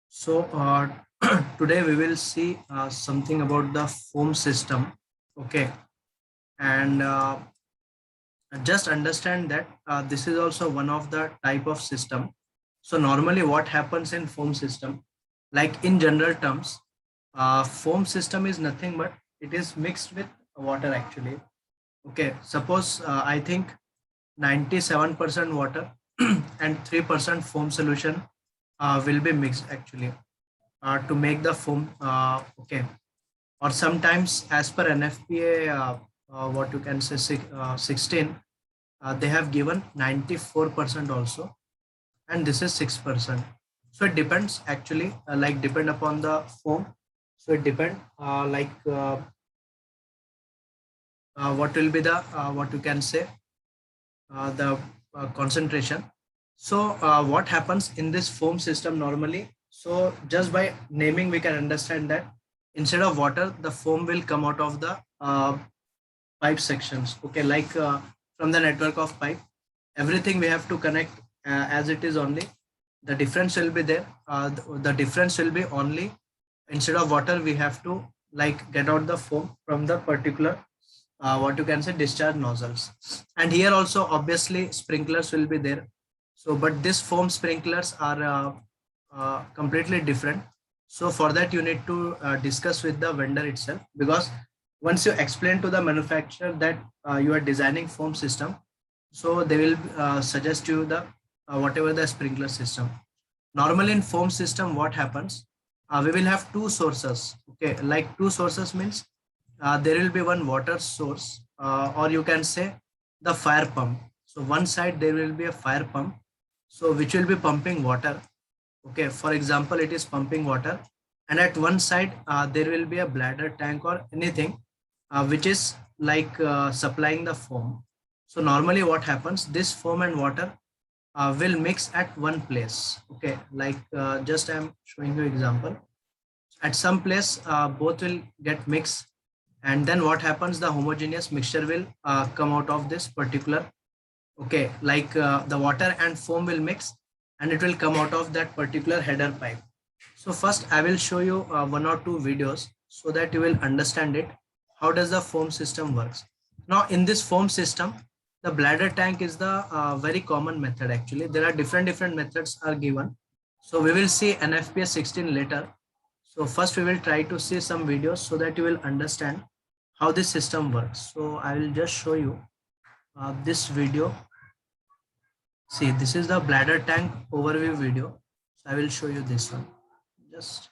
So today we will see something about the foam system. Okay, and just understand that this is also one of the type of system. So normally, what happens in foam system, like in general terms, foam system is nothing but it is mixed with water actually. Okay, suppose I think 97% water and 3% foam solution will be mixed actually to make the foam. Okay, or sometimes as per NFPA, what you can say 16, they have given 94% also, and this is 6%. So it depends actually, like depend upon the foam. So it depend what will be the what you can say the concentration. So what happens in this foam system normally? So just by naming, we can understand that instead of water, the foam will come out of the pipe sections. Okay, like from the network of pipe, everything we have to connect as it is only. The difference will be there. The difference will be only instead of water, we have to like get out the foam from the particular what you can say discharge nozzles. And here also obviously sprinklers will be there. So but this foam sprinklers are completely different. So for that you need to discuss with the vendor itself, because once you explain to the manufacturer that you are designing foam system, so they will suggest you the whatever the sprinkler system. Normally in foam system, what happens, we will have two sources. Okay, like two sources means there will be one water source, or you can say the fire pump. So one side there will be a fire pump, so which will be pumping water. Okay, for example, it is pumping water, and at one side there will be a bladder tank or anything which is like supplying the foam. So normally what happens, this foam and water will mix at one place. Okay, like just I'm showing you example. At some place both will get mixed, and then what happens, the homogeneous mixture will come out of this particular. Okay, like the water and foam will mix, and it will come out of that particular header pipe. So first I will show you one or two videos so that you will understand it. How does the foam system works? Now in this foam system, the bladder tank is the very common method actually. There are different methods are given. So we will see NFPA 16 later. So first we will try to see some videos so that you will understand how this system works. So I will just show you this video. See, this is the bladder tank overview video. So I will show you this one. Just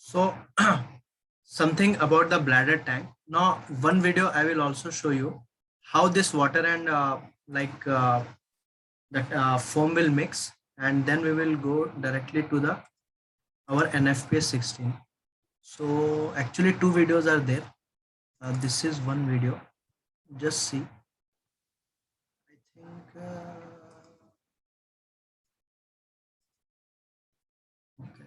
So something about the bladder tank. Now, one video I will also show you how this water and that foam will mix, and then we will go directly to the our NFPS 16. So actually, two videos are there. This is one video. Just see. I think. Okay.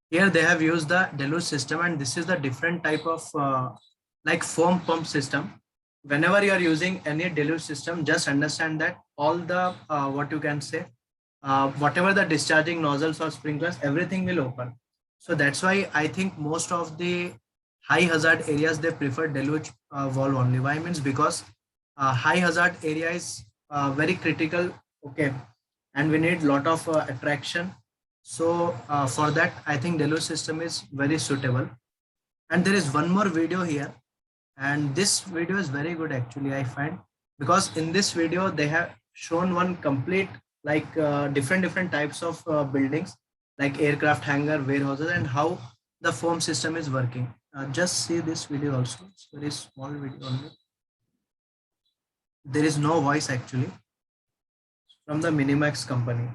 Here they have used the deluge system, and this is the different type of like foam pump system. Whenever you are using any deluge system, just understand that all the what you can say, whatever the discharging nozzles or sprinklers, everything will open. So that's why I think most of the high hazard areas they prefer deluge valve only. Why means because high hazard area is very critical. Okay, and we need lot of attraction. So for that, I think deluge system is very suitable. And there is one more video here, and this video is very good actually, I find, because in this video they have shown one complete like different types of buildings like aircraft hangar, warehouses, and how the foam system is working. Just see this video also. It's very small video only. There is no voice actually from the Minimax company.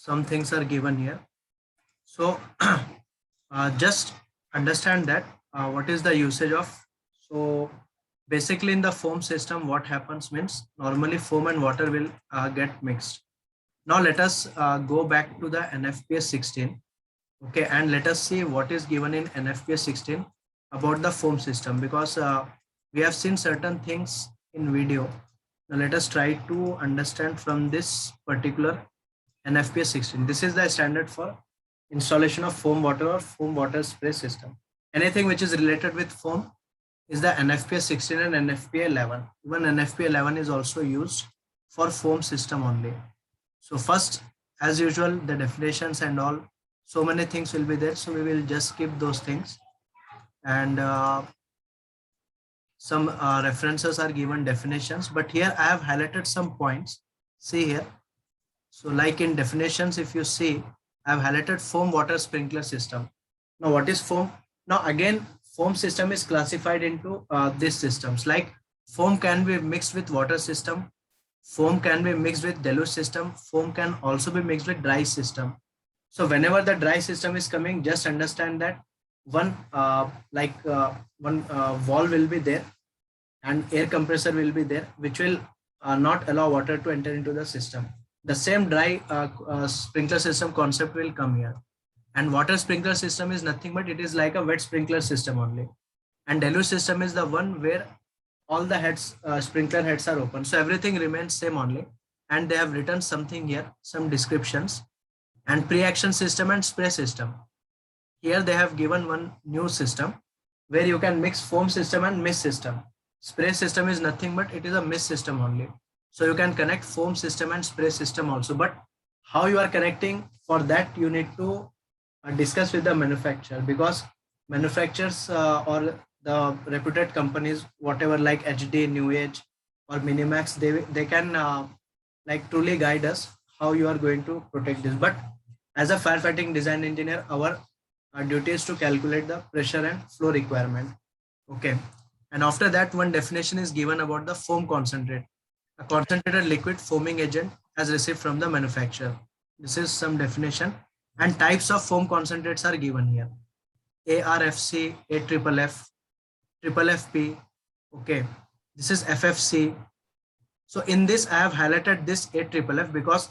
some things are given here. So just understand that what is the usage of. So basically in the foam system, what happens means normally foam and water will get mixed. Now let us go back to the NFPS 16. Okay, and let us see what is given in NFPS 16 about the foam system, because we have seen certain things in video. Now let us try to understand from this particular NFPS 16. This is the standard for installation of foam water or foam water spray system. Anything which is related with foam is the NFPS 16 and NFPA 11. Even NFPA 11 is also used for foam system only. So first, as usual, the definitions and all, so many things will be there. So we will just skip those things. And some references are given, definitions, but here I have highlighted some points. See here. So like in definitions, if you see, I have highlighted foam water sprinkler system. Now what is foam? Now again, foam system is classified into these systems. Like foam can be mixed with water system, foam can be mixed with deluge system, foam can also be mixed with dry system. So whenever the dry system is coming, just understand that one valve will be there and air compressor will be there, which will not allow water to enter into the system. The same dry sprinkler system concept will come here. And water sprinkler system is nothing but it is like a wet sprinkler system only. And deluge system is the one where all the heads, sprinkler heads are open. So everything remains same only. And they have written something here, some descriptions. And pre-action system and spray system. Here they have given one new system where you can mix foam system and mist system. Spray system is nothing but it is a mist system only. So you can connect foam system and spray system also. But how you are connecting, for that you need to discuss with the manufacturer, because manufacturers or the reputed companies, whatever like HD, New Age or Minimax, they can like truly guide us how you are going to protect this. But as a firefighting design engineer, our duty is to calculate the pressure and flow requirement. Okay. And after that, one definition is given about the foam concentrate, a concentrated liquid foaming agent as received from the manufacturer. This is some definition. And types of foam concentrates are given here. ARFC, AFFF, FFP. Okay. This is FFC. So in this, I have highlighted this AFFF because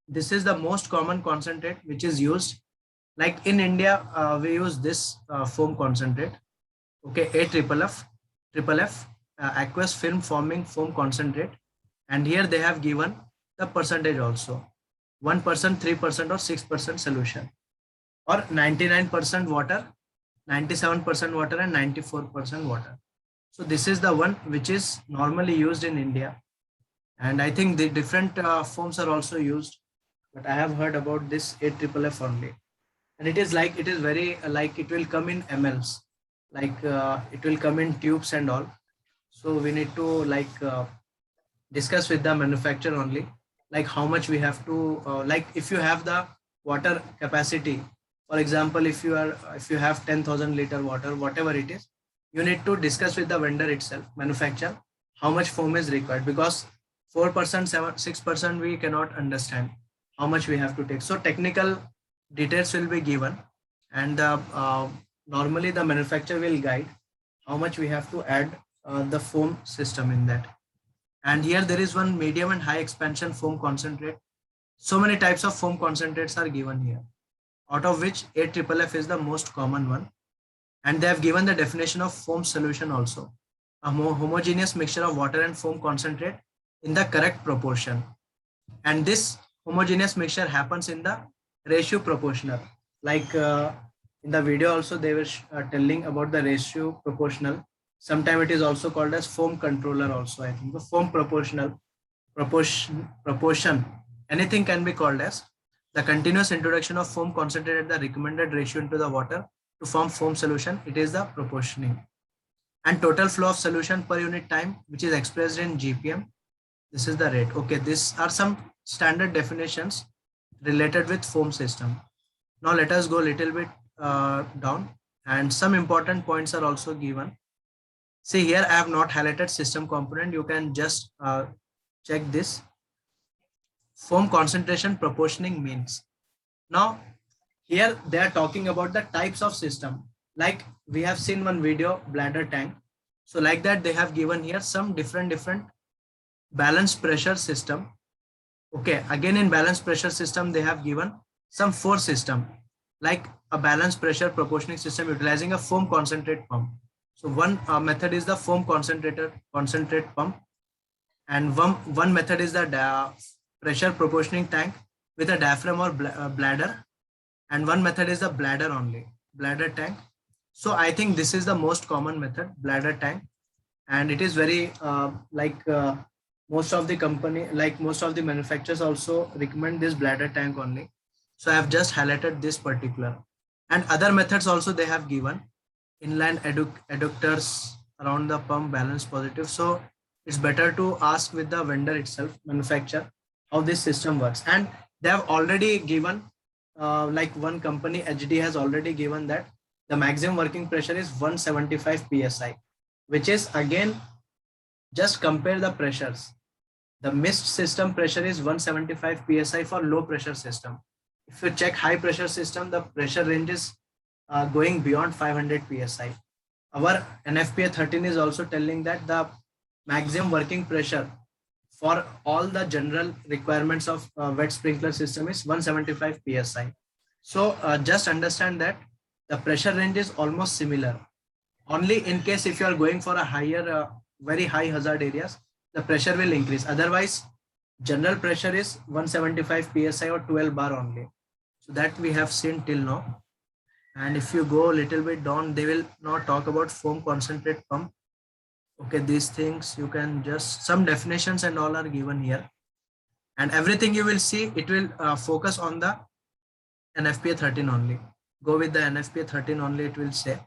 this is the most common concentrate which is used. Like in India, we use this foam concentrate. Okay, FFF, aqueous film forming foam concentrate. And here they have given the percentage also. 1%, 3% or 6% solution, or 99% water, 97% water and 94% water. So this is the one which is normally used in India. And I think the different foams are also used, but I have heard about this AFFF only. And it is like, it is very like it will come in mls, like it will come in tubes and all. So we need to like discuss with the manufacturer only, like how much we have to like if you have the water capacity, for example, if you have 10,000 liter water, whatever it is, you need to discuss with the vendor itself, manufacturer, how much foam is required, because 4%, 6% we cannot understand how much we have to take. So technical details will be given, and normally the manufacturer will guide how much we have to add the foam system in that. And here there is one medium and high expansion foam concentrate. So many types of foam concentrates are given here, out of which AFFF is the most common one. And they have given the definition of foam solution also: a homogeneous mixture of water and foam concentrate in the correct proportion. And this homogeneous mixture happens in the ratio proportional. Like in the video also they were telling about the ratio proportional. Sometimes it is also called as foam controller also, I think. The foam proportional, proportion, anything can be called as the continuous introduction of foam concentrate at the recommended ratio into the water to form foam solution. It is the proportioning. And total flow of solution per unit time, which is expressed in GPM. This is the rate. Okay, these are some standard definitions related with foam system. Now let us go a little bit down, and some important points are also given. See here, I have not highlighted system component. You can just check this. foam concentration proportioning means. Now, here they are talking about the types of system. Like we have seen one video, bladder tank. So like that, they have given here some different balanced pressure system. Okay, again in balanced pressure system, they have given some four system, like a balanced pressure proportioning system utilizing a foam concentrate pump. So one method is the foam concentrate pump, and one method is the pressure proportioning tank with a diaphragm or bladder, and one method is the bladder only, bladder tank. So I think this is the most common method, bladder tank, and it is very most of the company, like most of the manufacturers also recommend this bladder tank only. So I have just highlighted this particular, and other methods also they have given, inline adductors around the pump, balance positive. So it's better to ask with the vendor itself, manufacturer, how this system works. And they have already given, like one company HD has already given that the maximum working pressure is 175 psi, which is again, just compare the pressures. The mist system pressure is 175 psi for low pressure system. If you check high pressure system, the pressure range is going beyond 500 psi. Our NFPA 13 is also telling that the maximum working pressure for all the general requirements of wet sprinkler system is 175 psi. So just understand that the pressure range is almost similar. Only in case if you are going for a higher, very high hazard areas, the pressure will increase. Otherwise, general pressure is 175 psi or 12 bar only. So that we have seen till now. And if you go a little bit down, they will now talk about foam concentrate pump. Okay, these things you can just, some definitions and all are given here. And everything you will see, it will focus on the NFPA 13 only. Go with the NFPA 13 only, it will say.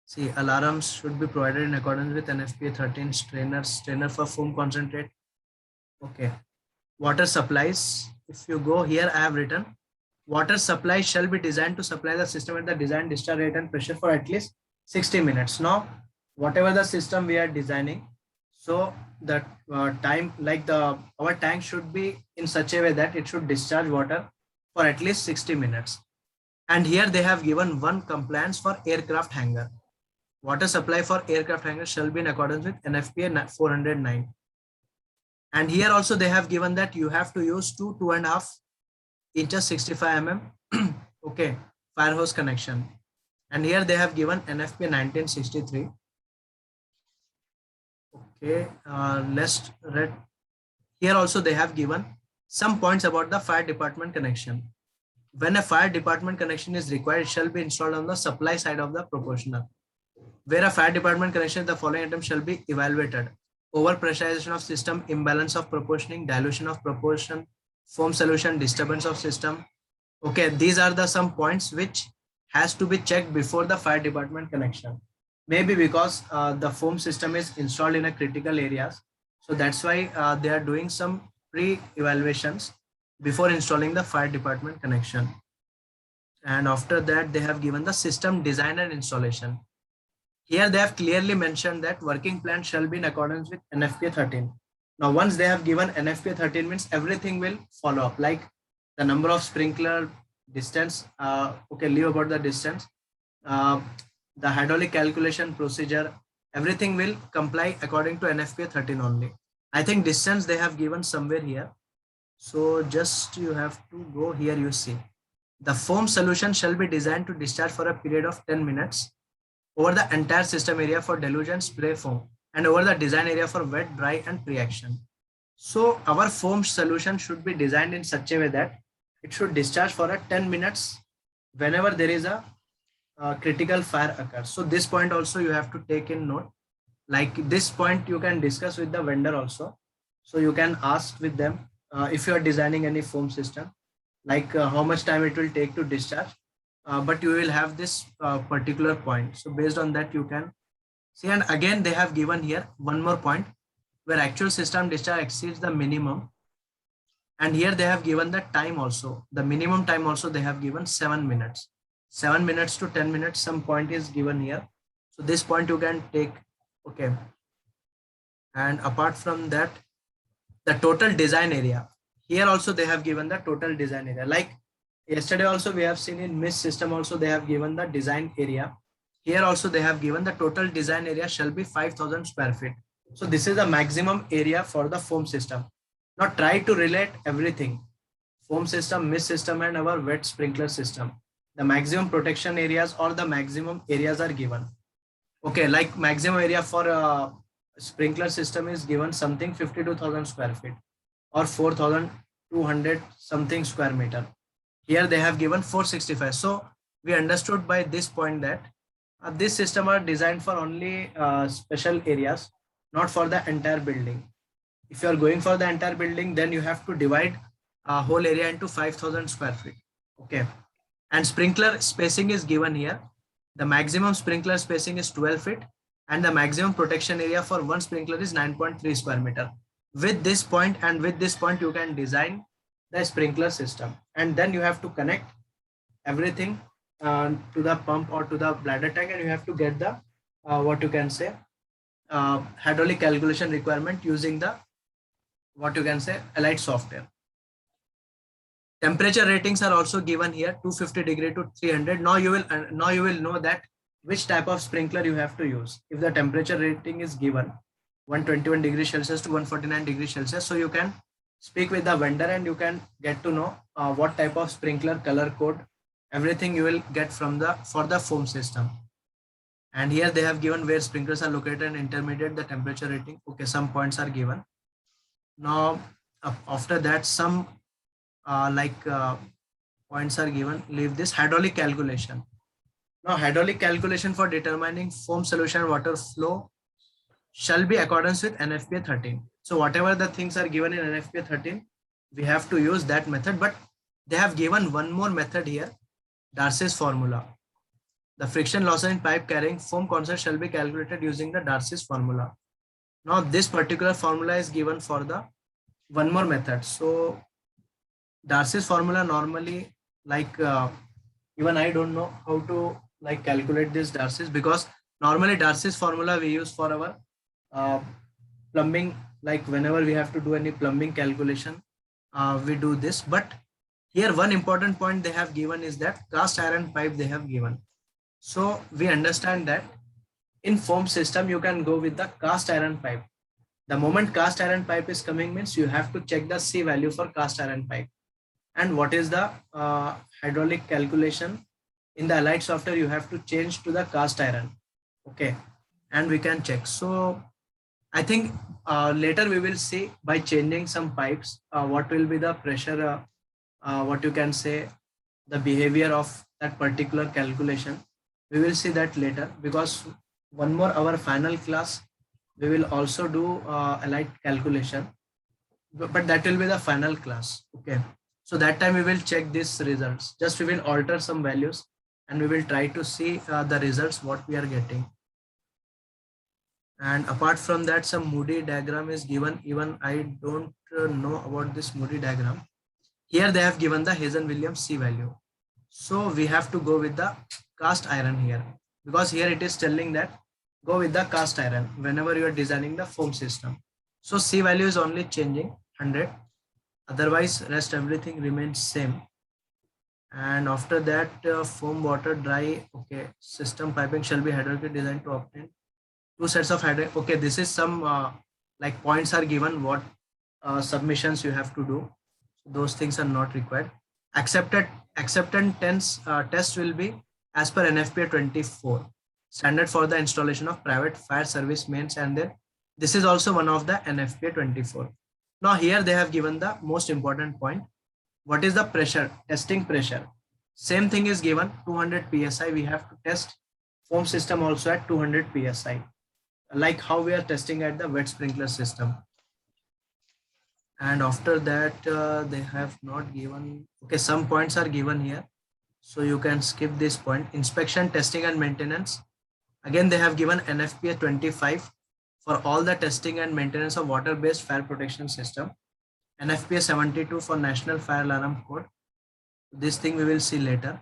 See, alarms should be provided in accordance with NFPA 13, strainer for foam concentrate. Okay. Water supplies. If you go here, I have written, water supply shall be designed to supply the system at the designed discharge rate and pressure for at least 60 minutes. Now, whatever the system we are designing, so the time, like our tank should be in such a way that it should discharge water for at least 60 minutes. And here they have given one compliance for aircraft hangar. Water supply for aircraft hangar shall be in accordance with NFPA 409. And here also they have given that you have to use 2.5 inches 65 mm okay, fire hose connection. And here they have given NFPA 1963. Okay, let's read. Here also they have given some points about the fire department connection. When a fire department connection is required, it shall be installed on the supply side of the proportional. Where a fire department connection, the following items shall be evaluated: overpressurization of system, imbalance of proportioning, dilution of proportion, foam solution, disturbance of system. Okay, these are the some points which has to be checked before the fire department connection. Maybe because the foam system is installed in a critical areas, so that's why they are doing some pre-evaluations before installing the fire department connection. And after that, they have given the system design and installation. Here they have clearly mentioned that working plan shall be in accordance with NFPA 13. Now, once they have given NFPA 13 means everything will follow up, like the number of sprinkler, distance, okay, leave about the distance, the hydraulic calculation procedure, everything will comply according to NFPA 13 only. I think distance they have given somewhere here. So just you have to go here, you see. The foam solution shall be designed to discharge for a period of 10 minutes over the entire system area for deluge and spray foam, and over the design area for wet, dry, and pre-action. So our foam solution should be designed in such a way that it should discharge for a 10 minutes whenever there is a critical fire occurs. So this point also you have to take in note. Like this point you can discuss with the vendor also. So you can ask with them if you are designing any foam system, like how much time it will take to discharge. But you will have this particular point. So based on that, you can see. And again, they have given here one more point where actual system discharge exceeds the minimum. And here they have given the time also. The minimum time also they have given 7 minutes. 7 minutes to 10 minutes, some point is given here. So this point you can take. Okay. And apart from that, the total design area. here also they have given the total design area. Like yesterday also we have seen in mist system also they have given the design area. Here also they have given the total design area shall be 5,000 square feet. So this is the maximum area for the foam system. Now try to relate everything. Foam system, mist system and our wet sprinkler system. The maximum protection areas or the maximum areas are given. Okay, like maximum area for a sprinkler system is given something 52,000 square feet or 4,200 something square meter. Here they have given 465. So we understood by this point that this system are designed for only special areas, not for the entire building. If you are going for the entire building, then you have to divide a whole area into 5,000 square feet. Okay. And sprinkler spacing is given here. The maximum sprinkler spacing is 12 feet and the maximum protection area for one sprinkler is 9.3 square meter. With this point and with this point, you can design the sprinkler system. And then you have to connect everything to the pump or to the bladder tank, and you have to get the what you can say hydraulic calculation requirement using the what you can say Allied software. Temperature ratings are also given here, 250 degree to 300. Now you will know that which type of sprinkler you have to use. If the temperature rating is given 121 degrees Celsius to 149 degrees Celsius, so you can speak with the vendor and you can get to know what type of sprinkler, color code, everything you will get from for the foam system. And here they have given where sprinklers are located and intermediate, the temperature rating. Okay, some points are given. Now after that, some points are given. Leave this hydraulic calculation. Now hydraulic calculation for determining foam solution water flow shall be accordance with NFPA 13. So whatever the things are given in NFPA 13, we have to use that method, but they have given one more method here, Darcy's formula. The friction loss in pipe carrying foam constant shall be calculated using the Darcy's formula. Now this particular formula is given for the one more method. So Darcy's formula normally, even I don't know how to calculate this Darcy's, because normally Darcy's formula we use for our plumbing, like whenever we have to do any plumbing calculation, we do this. But here one important point they have given is that cast iron pipe they have given. So we understand that in foam system you can go with the cast iron pipe. The moment cast iron pipe is coming means you have to check the C value for cast iron pipe. And what is the hydraulic calculation in the Allied software, you have to change to the cast iron. Okay, and we can check. So I think later we will see by changing some pipes what will be the pressure, what you can say the behavior of that particular calculation. We will see that later, because one more our final class we will also do Allied calculation, but that will be the final class. Okay, so that time we will check these results. Just we will alter some values and we will try to see the results what we are getting. And apart from that, some Moody diagram is given. Even I don't know about this Moody diagram. Here they have given the Hazen-Williams C value. So we have to go with the cast iron here, because here it is telling that go with the cast iron whenever you are designing the foam system. So C value is only changing 100. Otherwise, rest everything remains same. And after that, foam water dry. Okay, system piping shall be hydraulically designed to obtain 2 sets of hydraulic. Okay, this is some points are given, what submissions you have to do. Those things are not required. Acceptance test will be as per NFPA 24, standard for the installation of private fire service mains, and then this is also one of the NFPA 24. Now here they have given the most important point. What is the pressure? Testing pressure. Same thing is given, 200 psi. We have to test foam system also at 200 psi, like how we are testing at the wet sprinkler system. And after that, they have not given. Okay, some points are given here, so you can skip this point. Inspection, testing and maintenance. Again, they have given NFPA 25 for all the testing and maintenance of water-based fire protection system. NFPA 72 for National Fire Alarm Code. This thing we will see later.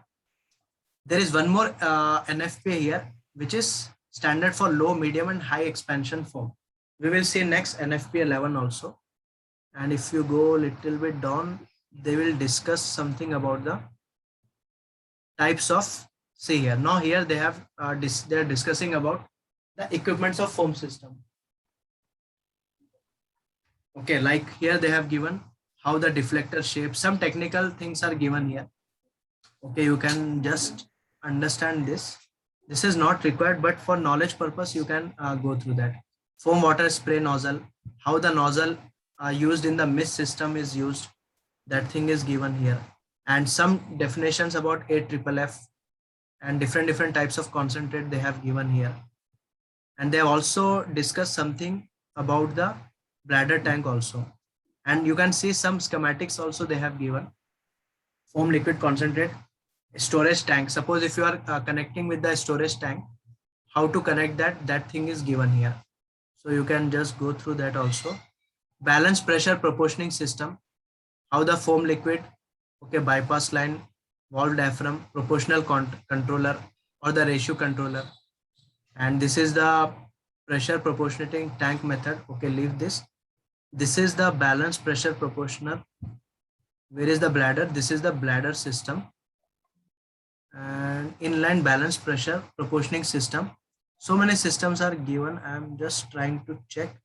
There is one more NFPA here, which is standard for low, medium and high expansion foam. We will see next NFPA 11 also. And if you go a little bit down, they will discuss something about the types of, see here. Now here they have, they're discussing about the equipments of foam system. Okay, like here they have given how the deflector shape, some technical things are given here. Okay, you can just understand this. This is not required, but for knowledge purpose, you can go through that. Foam water spray nozzle, how the nozzle used in the mist system is used. That thing is given here. And some definitions about AFFF and different types of concentrate they have given here. And they have also discussed something about the bladder tank also. And you can see some schematics also they have given. Foam liquid concentrate, storage tank. Suppose if you are connecting with the storage tank, how to connect that, that thing is given here. So you can just go through that also. Balance pressure proportioning system, how the foam liquid, okay, bypass line, valve diaphragm, proportional controller or the ratio controller. And this is the pressure proportionating tank method. Okay, leave this. This is the balance pressure proportional. Where is the bladder? This is the bladder system. And inline balance pressure proportioning system. So many systems are given. I'm just trying to check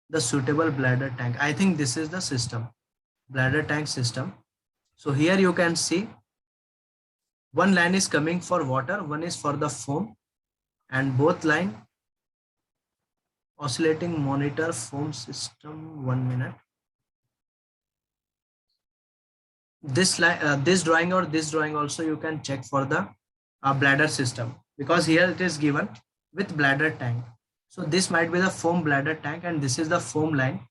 the suitable bladder tank. I think this is the system, bladder tank system. So here you can see one line is coming for water, one is for the foam, and both line oscillating monitor foam system. 1 minute. This line, this drawing or this drawing also you can check for the bladder system, because here it is given with bladder tank. So this might be the foam bladder tank, and this is the foam line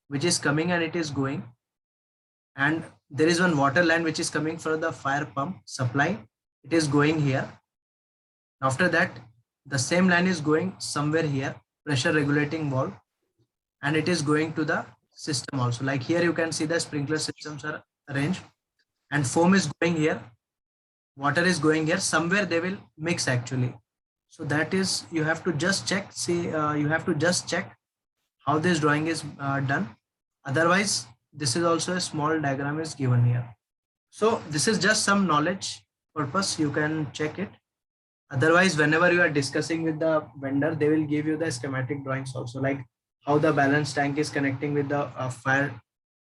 which is coming and it is going. And there is one water line which is coming for the fire pump supply. It is going here. After that, the same line is going somewhere here, pressure regulating valve, and it is going to the system also. Like here you can see the sprinkler systems are arranged, and foam is going here, water is going here. Somewhere they will mix actually. So that is, you have to just check, see, you have to just check how this drawing is done. Otherwise, this is also a small diagram is given here. So this is just some knowledge purpose, you can check it. Otherwise, whenever you are discussing with the vendor, they will give you the schematic drawings also, like how the balance tank is connecting with the fire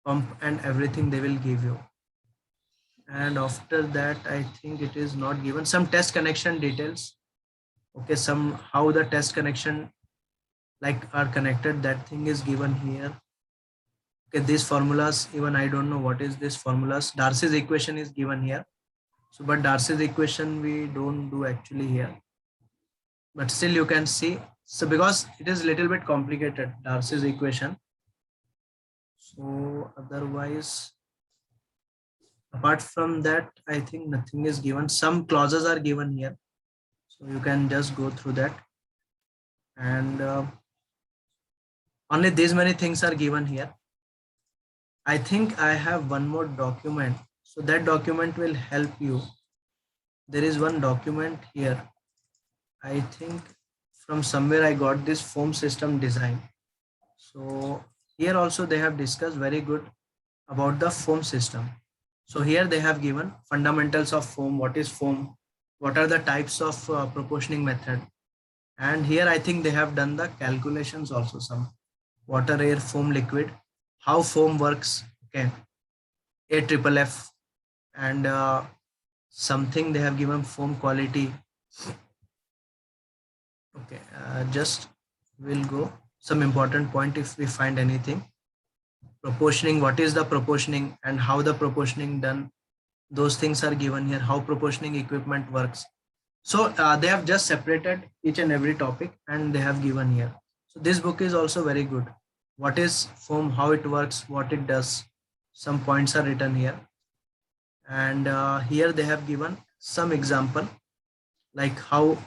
pump and everything they will give you. And after that, I think it is not given. Some test connection details. Okay, some how the test connection like are connected, that thing is given here. Okay, these formulas, even I don't know what is this formulas. Darcy's equation is given here. So, but Darcy's equation we don't do actually here. But still you can see. So because it is a little bit complicated, Darcy's equation. So otherwise, apart from that, I think nothing is given. Some clauses are given here. So you can just go through that. And only these many things are given here. I think I have one more document. So that document will help you. There is one document here. I think from somewhere I got this foam system design. So here also they have discussed very good about the foam system. So here they have given fundamentals of foam. What is foam? What are the types of proportioning method? And here I think they have done the calculations also, some water, air, foam, liquid, how foam works. Okay, AFFF, and something they have given foam quality. Okay, just we'll go some important point if we find anything. Proportioning, what is the proportioning and how the proportioning done, those things are given here, how proportioning equipment works. So they have just separated each and every topic and they have given here. So this book is also very good. What is foam, how it works, what it does, some points are written here. And here they have given some example, like how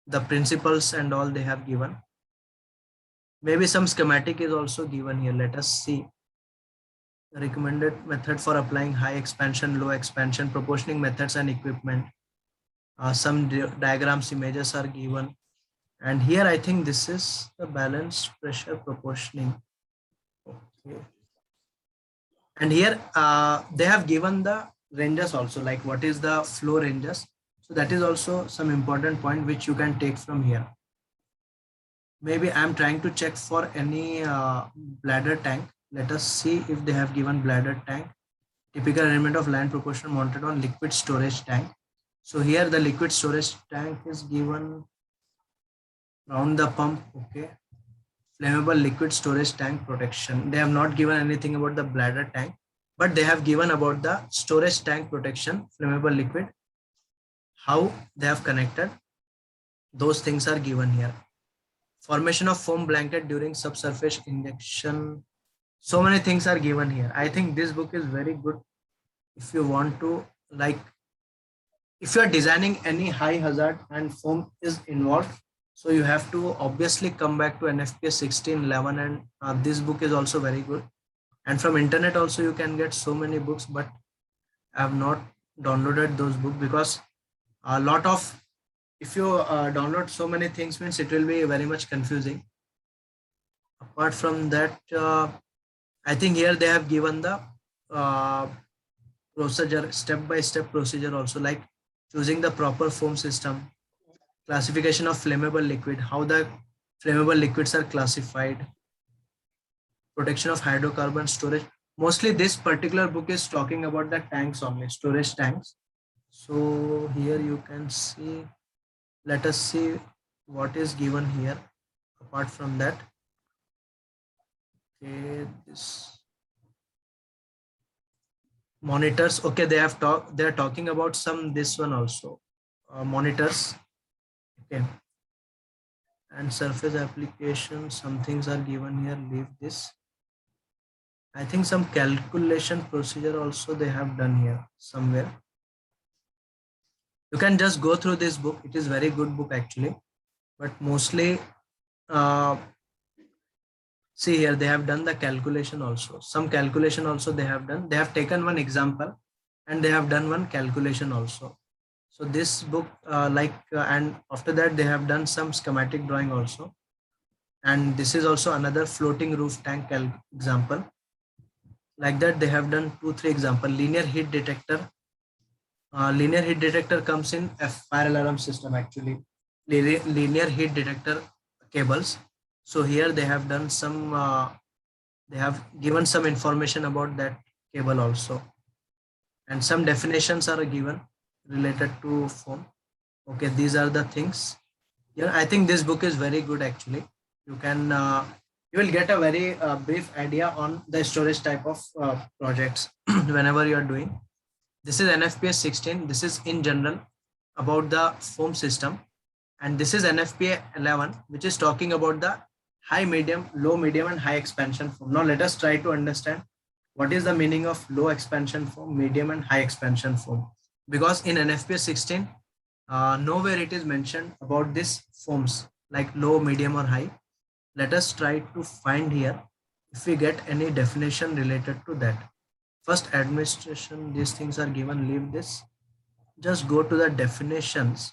the principles and all they have given. Maybe some schematic is also given here. Let us see. The recommended method for applying high expansion, low expansion, proportioning methods and equipment. Some diagrams, images are given. And here I think this is the balanced pressure proportioning. Okay. And here they have given the ranges also, like what is the flow ranges. So that is also some important point which you can take from here. Maybe I'm trying to check for any bladder tank. Let us see if they have given bladder tank. Typical arrangement of land proportion mounted on liquid storage tank. So here the liquid storage tank is given round the pump. Okay. Flammable liquid storage tank protection. They have not given anything about the bladder tank, but they have given about the storage tank protection, flammable liquid, how they have connected. Those things are given here. Formation of foam blanket during subsurface injection. So many things are given here. I think this book is very good if you want to, like, if you are designing any high hazard and foam is involved, so you have to obviously come back to NFPS 1611, and this book is also very good. And from internet also you can get so many books, but I have not downloaded those books because a lot of, if you download so many things means it will be very much confusing. Apart from that, I think here they have given the uh, procedure, step by step procedure also, like choosing the proper foam system, classification of flammable liquid, how the flammable liquids are classified, protection of hydrocarbon storage. Mostly this particular book is talking about the tanks only, storage tanks. So here you can see, let us see what is given here. Apart from that, okay, this monitors. Okay, they have talked. They are talking about some this one also, monitors. Okay, and surface application. Some things are given here. Leave this. I think some calculation procedure also they have done here somewhere. You can just go through this book. It is very good book actually, but mostly uh, see here they have done the calculation also. Some calculation also they have done. They have taken one example and they have done one calculation also. So this book and after that they have done some schematic drawing also. And this is also another floating roof tank example. Like that they have done 2 3 example. Linear heat detector comes in a fire alarm system actually. Linear heat detector cables. So here they have done some, they have given some information about that cable also. And some definitions are given related to foam. Okay, these are the things. Yeah, I think this book is very good actually. You can, you will get a very brief idea on the storage type of projects whenever you are doing. This is NFPA 16. This is in general about the foam system. And this is NFPA 11, which is talking about the high, medium, low, medium, and high expansion foam. Now let us try to understand what is the meaning of low expansion foam, medium, and high expansion foam. Because in NFPA 16, nowhere it is mentioned about these foams like low, medium, or high. Let us try to find here if we get any definition related to that. First, administration, these things are given, leave this. Just go to the definitions,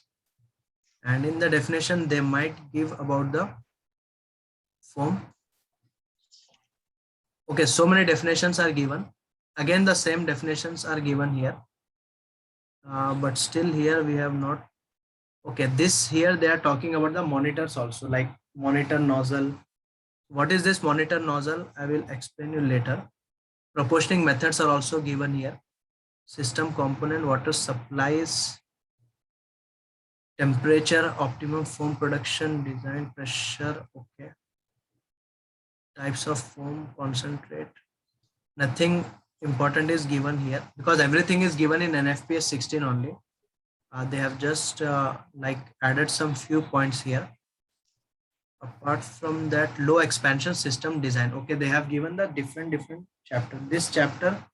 and in the definition they might give about the foam. Okay, so many definitions are given. Again the same definitions are given here, but still here we have not. Okay, this here they are talking about the monitors also, like monitor nozzle. What is this monitor nozzle? I will explain you later. Proportioning methods are also given here. System component, water supplies, temperature, optimum foam production, design, pressure. Okay, types of foam, concentrate. Nothing important is given here because everything is given in NFPS 16 only. They have just like added some few points here. Apart from that, low expansion system design. Okay, they have given the different chapter. This chapter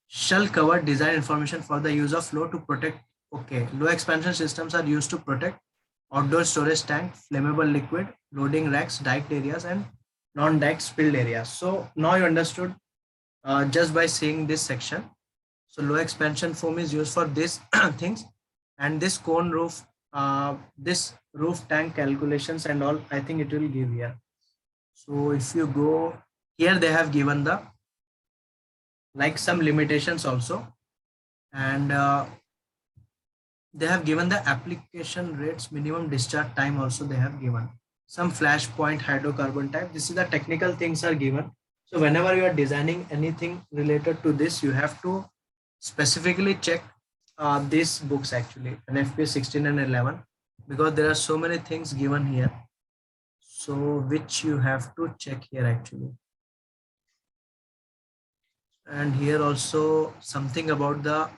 shall cover design information for the use of flow to protect. Okay, low expansion systems are used to protect outdoor storage tank, flammable liquid, loading racks, diked areas, and non-diked spilled areas. So now you understood just by seeing this section. So low expansion foam is used for these things, and this cone roof, this roof tank calculations and all, I think it will give here. So if you go here, they have given the like some limitations also. And they have given the application rates, minimum discharge time also they have given. Some flashpoint hydrocarbon type. This is the technical things are given. So whenever you are designing anything related to this, you have to specifically check these books actually, NFP 16 and 11, because there are so many things given here. So which you have to check here actually. And here also something about the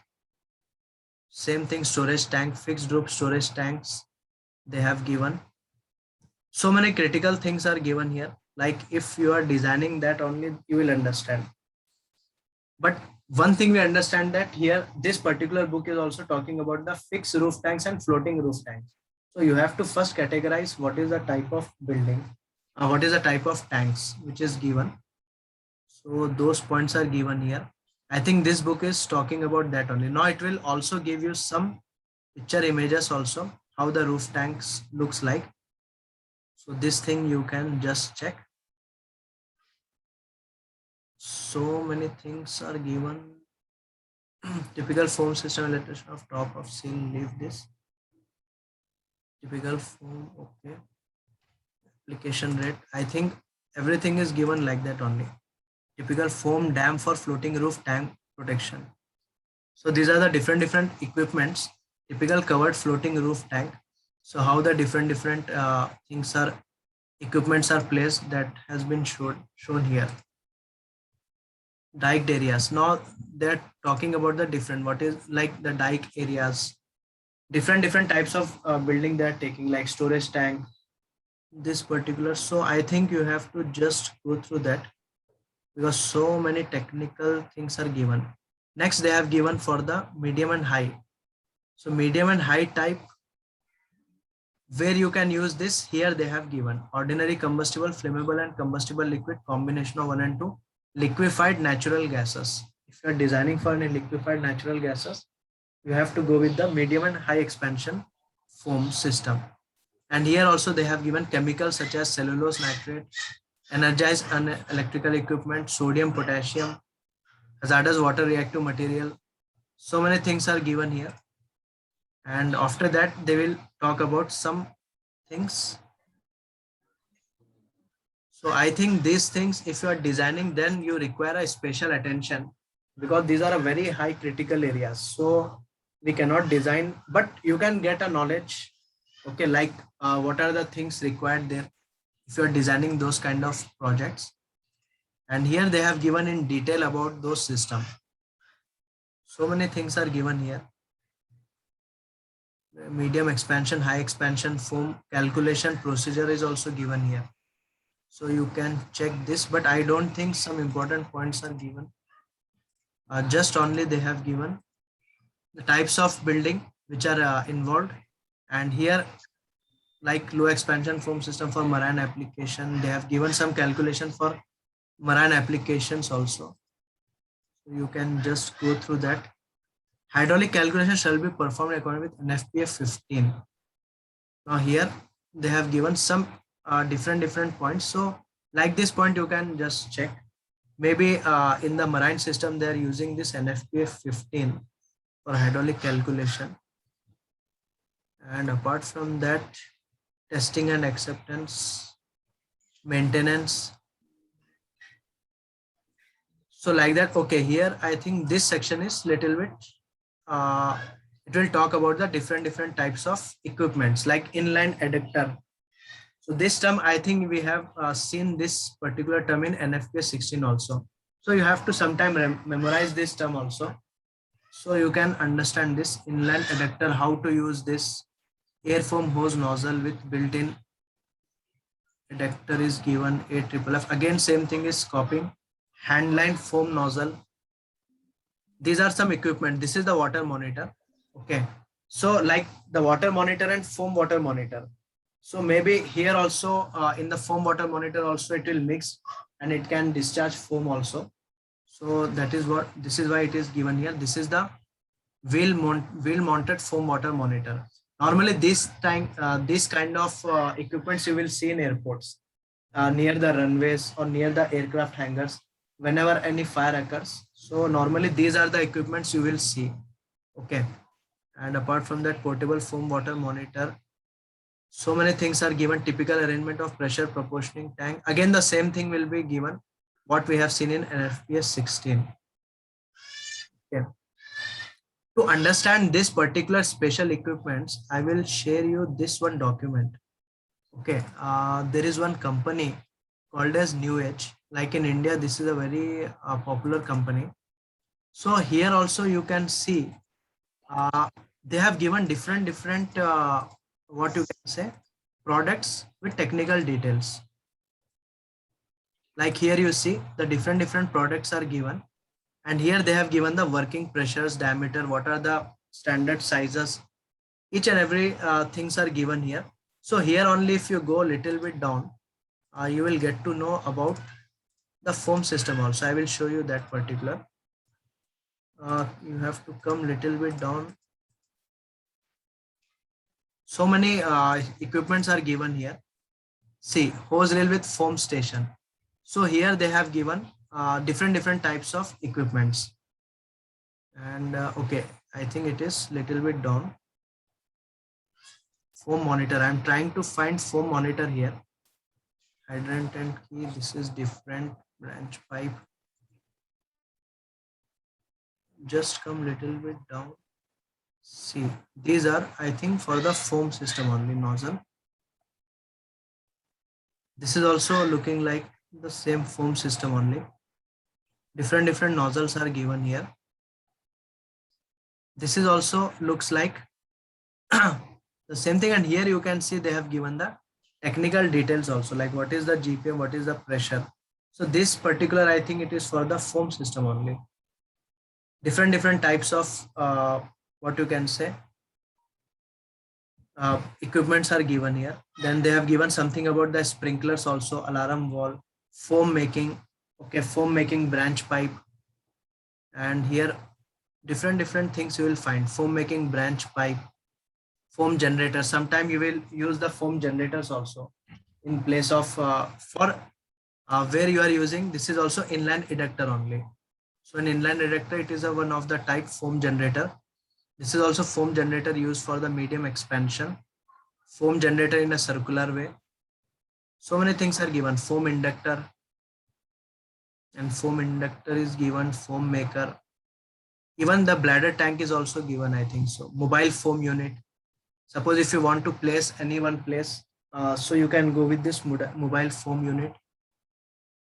same thing, storage tank, fixed group storage tanks they have given. So many critical things are given here. Like if you are designing that only, you will understand. But one thing we understand that here, this particular book is also talking about the fixed roof tanks and floating roof tanks. So you have to first categorize what is the type of building, what is the type of tanks which is given. So those points are given here. I think this book is talking about that only. Now it will also give you some picture images also, how the roof tanks looks like. So this thing you can just check. So many things are given. Typical foam system illustration of top of seal, leave this. Typical foam, okay. Application rate, I think everything is given like that only. Typical foam dam for floating roof tank protection. So these are the different equipments. Typical covered floating roof tank. So how the different things are, equipments are placed, that has been shown here. Diked areas. Now they're talking about the different, what is like the dike areas, different types of building they're taking, like storage tank, this particular. So I think you have to just go through that, because so many technical things are given. Next they have given for the medium and high. So medium and high type, where you can use this, here they have given ordinary combustible, flammable and combustible liquid, combination of 1 and 2, liquefied natural gases. If you are designing for any liquefied natural gases, you have to go with the medium and high expansion foam system. And here also they have given chemicals such as cellulose nitrate, energized and electrical equipment, sodium, potassium, hazardous water reactive material. So many things are given here. And after that, they will talk about some things. So I think these things, if you are designing, then you require a special attention, because these are a very high critical areas. So we cannot design, but you can get a knowledge. Okay, like what are the things required there if you are designing those kind of projects. And here they have given in detail about those systems. So many things are given here. Medium expansion, high expansion foam calculation procedure is also given here. So you can check this, but I don't think some important points are given. Just only they have given the types of building which are involved. And here, like low expansion foam system for marine application, they have given some calculation for marine applications also. So you can just go through that. Hydraulic calculation shall be performed according with NFPA 15. Now here they have given some different points. So like this point you can just check. Maybe in the marine system they are using this NFPA 15 for hydraulic calculation. And apart from that, testing and acceptance, maintenance. So like that. Okay, here I think this section is little bit it will talk about the different types of equipments, like inline adductor. So this term, I think we have seen this particular term in NFPA 16 also. So you have to sometime memorize this term also, so you can understand this inline adductor, how to use this. Air foam hose nozzle with built-in adductor is given, AFFF. Again, same thing is scoping. Handline foam nozzle. These are some equipment. This is the water monitor. Okay. So like the water monitor and foam water monitor. So maybe here also in the foam water monitor also it will mix and it can discharge foam also. So that is what, this is why it is given here. This is the wheel mounted foam water monitor. Normally this kind of equipments you will see in airports, near the runways or near the aircraft hangars. whenever any fire occurs. So normally these are the equipments you will see. Okay. And apart from that, portable foam water monitor, so many things are given. Typical arrangement of pressure proportioning tank, again the same thing will be given what we have seen in NFPS 16. Okay. To understand this particular special equipments, I will share you this one document. Okay, there is one company called as New Age. Like in India, this is a very popular company. So here also you can see uh, they have given different what you can say products with technical details. Like here you see the different products are given, and here they have given the working pressures, diameter, what are the standard sizes, each and every things are given here. So here only if you go a little bit down, you will get to know about the foam system also. I will show you that particular. You have to come little bit down. So many equipments are given here. See, hose reel with foam station. So here they have given different types of equipments. And okay, I think it is little bit down. Foam monitor. I'm trying to find foam monitor here. Hydrant and key. This is different branch pipe. Just come little bit down. See, these are, I think, for the foam system only nozzle. This is also looking like the same foam system only. Different nozzles are given here. This is also looks like the same thing, and here you can see they have given the technical details also, like what is the GPM, what is the pressure. So this particular, I think it is for the foam system only. Different types of what you can say equipments are given here. Then they have given something about the sprinklers also, alarm wall, foam making. Okay, foam making branch pipe, and here different things you will find. Foam making branch pipe, foam generator. Sometime you will use the foam generators also in place of for where you are using. This is also inline ejector only. So in inline ejector, it is a one of the type foam generator. This is also foam generator used for the medium expansion. Foam generator in a circular way. So many things are given. Foam inductor, and foam inductor is given. Foam maker. Even the bladder tank is also given, I think so. Mobile foam unit. Suppose if you want to place any one place, so you can go with this mobile foam unit.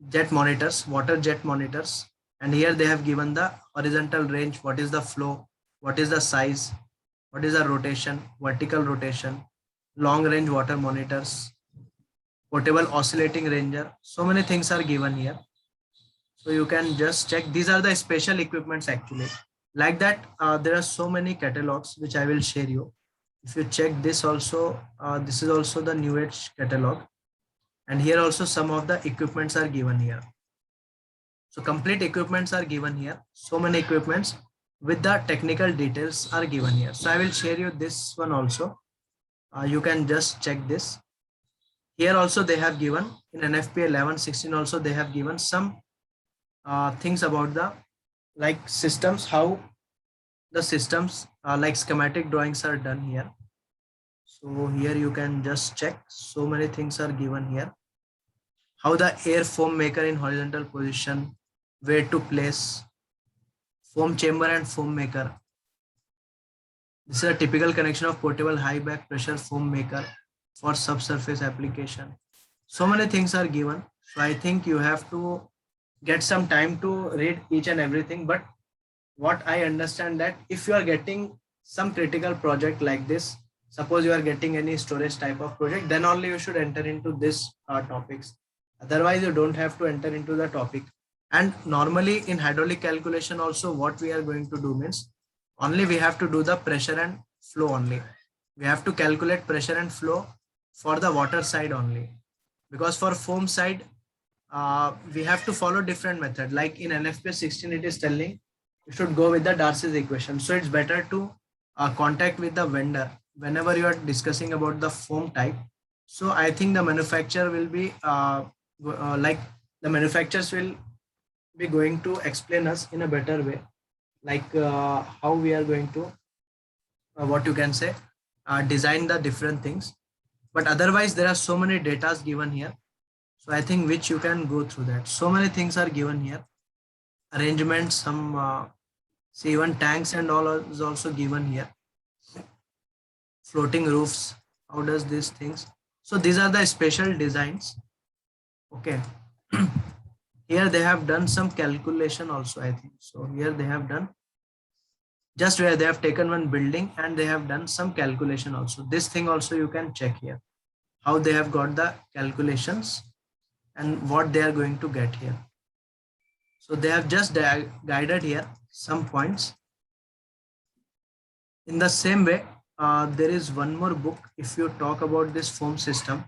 Jet monitors, water jet monitors. And here they have given the horizontal range, what is the flow, what is the size, what is the rotation, vertical rotation, long range water monitors, portable oscillating ranger. So many things are given here. So you can just check. These are the special equipments actually. Like that, there are so many catalogs which I will share you. If you check this also, this is also the New Age catalog. And here also some of the equipments are given here. So complete equipments are given here. So many equipments with the technical details are given here. So I will share you this one also. You can just check this. Here also they have given in NFPA 1116 also they have given some things about the like systems, how the systems like schematic drawings are done here. So here you can just check. So many things are given here. How the air foam maker in horizontal position, where to place, foam chamber and foam maker. This is a typical connection of portable high back pressure foam maker for subsurface application. So many things are given. So I think you have to get some time to read each and everything. But what I understand that if you are getting some critical project like this, suppose you are getting any storage type of project, then only you should enter into this topics. Otherwise, you don't have to enter into the topic. And normally in hydraulic calculation also, what we are going to do means only we have to do the pressure and flow only. We have to calculate pressure and flow for the water side only. Because for foam side, we have to follow different method. Like in NFP 16, it is telling you should go with the Darcy's equation. So it's better to contact with the vendor whenever you are discussing about the foam type. So I think the manufacturer will be like the manufacturers will be going to explain us in a better way, like how we are going to what you can say design the different things. But otherwise there are so many datas given here, so I think which you can go through that. So many things are given here, arrangements, some see even tanks and all is also given here, floating roofs, how does these things. So these are the special designs. Okay. Here they have done some calculation also, I think. So here they have done just where they have taken one building and they have done some calculation also. This thing also you can check here, how they have got the calculations and what they are going to get here. So they have just guided here some points. In the same way, there is one more book. If you talk about this foam system,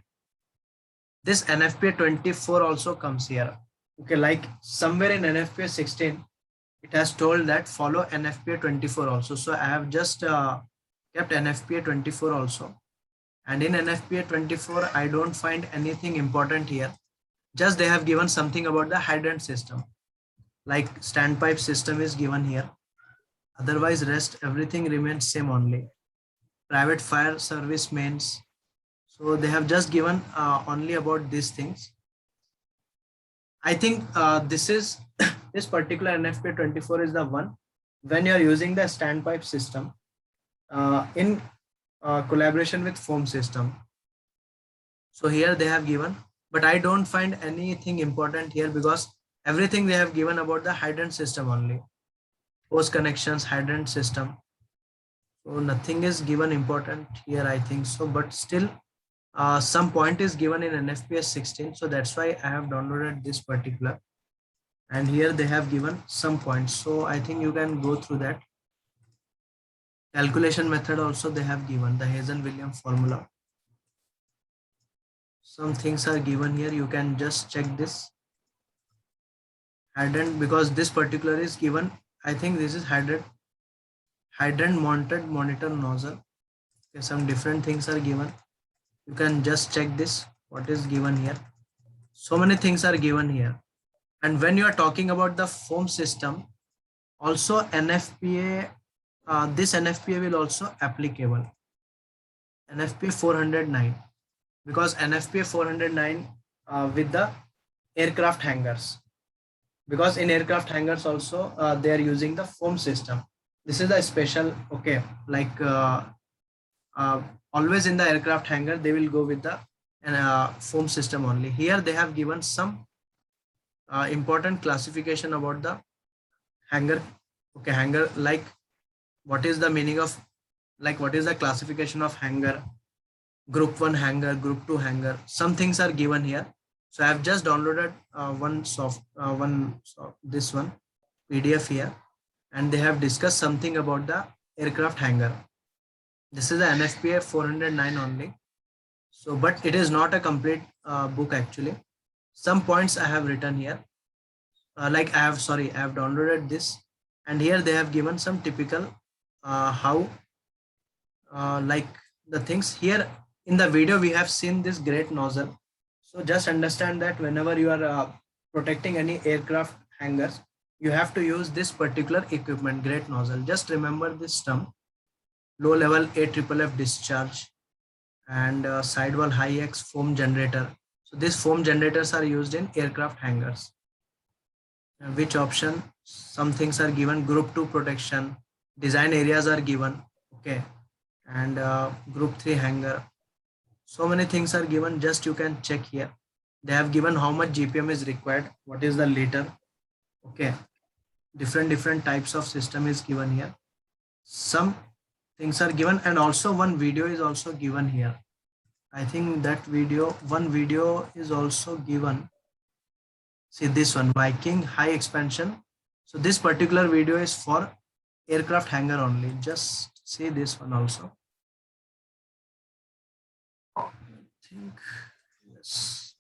this NFPA 24 also comes here. Okay, like somewhere in NFPA 16, it has told that follow NFPA 24 also. So I have just kept NFPA 24 also. And in NFPA 24, I don't find anything important here. Just they have given something about the hydrant system, like standpipe system is given here. Otherwise, rest everything remains same only. Private fire service mains. So they have just given only about these things. I think this is this particular NFPA 24 is the one when you are using the standpipe system in collaboration with foam system. So here they have given, but I don't find anything important here because everything they have given about the hydrant system only. Hose connections, hydrant system. So nothing is given important here, I think so. But still, some point is given in NFPS 16. So that's why I have downloaded this particular. And here they have given some points. So I think you can go through that. Calculation method also they have given, the Hazen-Williams formula. Some things are given here. You can just check this. Hydrant, because this particular is given. I think this is hydrant mounted monitor nozzle. Okay, some different things are given. You can just check this, what is given here. So many things are given here. And when you are talking about the foam system, also NFPA, this NFPA will also applicable. NFPA 409, because NFPA 409 with the aircraft hangars, because in aircraft hangars also they are using the foam system. This is a special, okay, like uh, always in the aircraft hangar they will go with the foam system only. Here they have given some important classification about the hangar. Okay, hangar, like what is the meaning of, like what is the classification of hangar, group 1 hangar, group 2 hangar, some things are given here. So I have just downloaded this one PDF here, and they have discussed something about the aircraft hangar. This is the NFPA 409 only. So, but it is not a complete book actually. Some points I have written here. Like I have downloaded this, and here they have given some typical how like the things here. In the video we have seen this great nozzle. So just understand that whenever you are protecting any aircraft hangars, you have to use this particular equipment, great nozzle. Just remember this term, low level AFFF discharge and sidewall high X foam generator. So these foam generators are used in aircraft hangars. Which option? Some things are given. Group 2 protection, design areas are given. Okay, and group 3 hangar. So many things are given. Just you can check here. They have given how much GPM is required. What is the liter? Okay, different types of system is given here. Some things are given, and also one video is also given here. I think that one video is also given. See this one, Viking high expansion. So this particular video is for aircraft hangar only. Just see this one also. I think yes.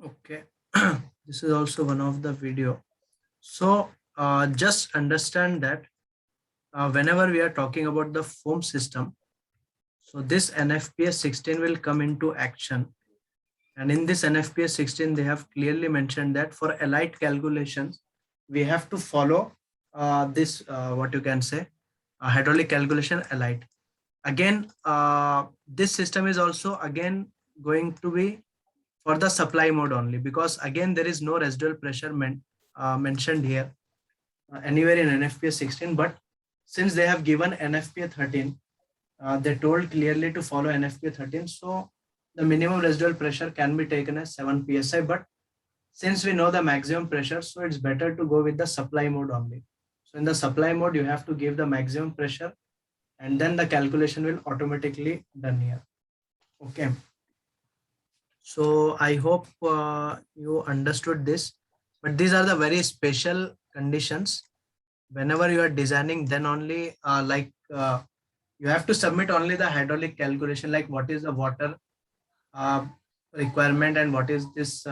Okay. This is also one of the video. So just understand that whenever we are talking about the foam system, so this NFPS 16 will come into action. And in this NFPS 16, they have clearly mentioned that for elite calculations, we have to follow this, what you can say, hydraulic calculation elite. Again, this system is also again going to be for the supply mode only, because again, there is no residual pressure mentioned here anywhere in NFPS 16. But since they have given NFPA 13, they told clearly to follow NFPA 13. So the minimum residual pressure can be taken as 7 psi. But since we know the maximum pressure, so it's better to go with the supply mode only. So in the supply mode, you have to give the maximum pressure, and then the calculation will automatically done here. Okay. So I hope you understood this. But these are the very special conditions. Whenever you are designing, then only you have to submit only the hydraulic calculation, like what is the water uh, requirement and what is this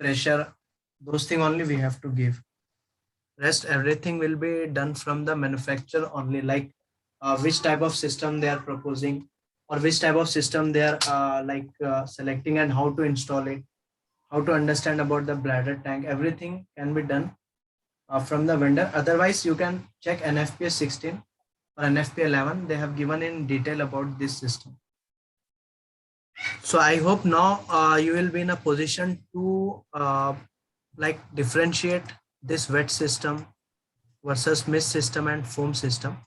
pressure. Those things only we have to give. Rest everything will be done from the manufacturer only, like which type of system they are proposing, or which type of system they are selecting, and how to install it, how to understand about the bladder tank. Everything can be done from the vendor. Otherwise, you can check NFPA 16 or NFPA 11. They have given in detail about this system. So I hope now you will be in a position to differentiate this wet system versus mist system and foam system.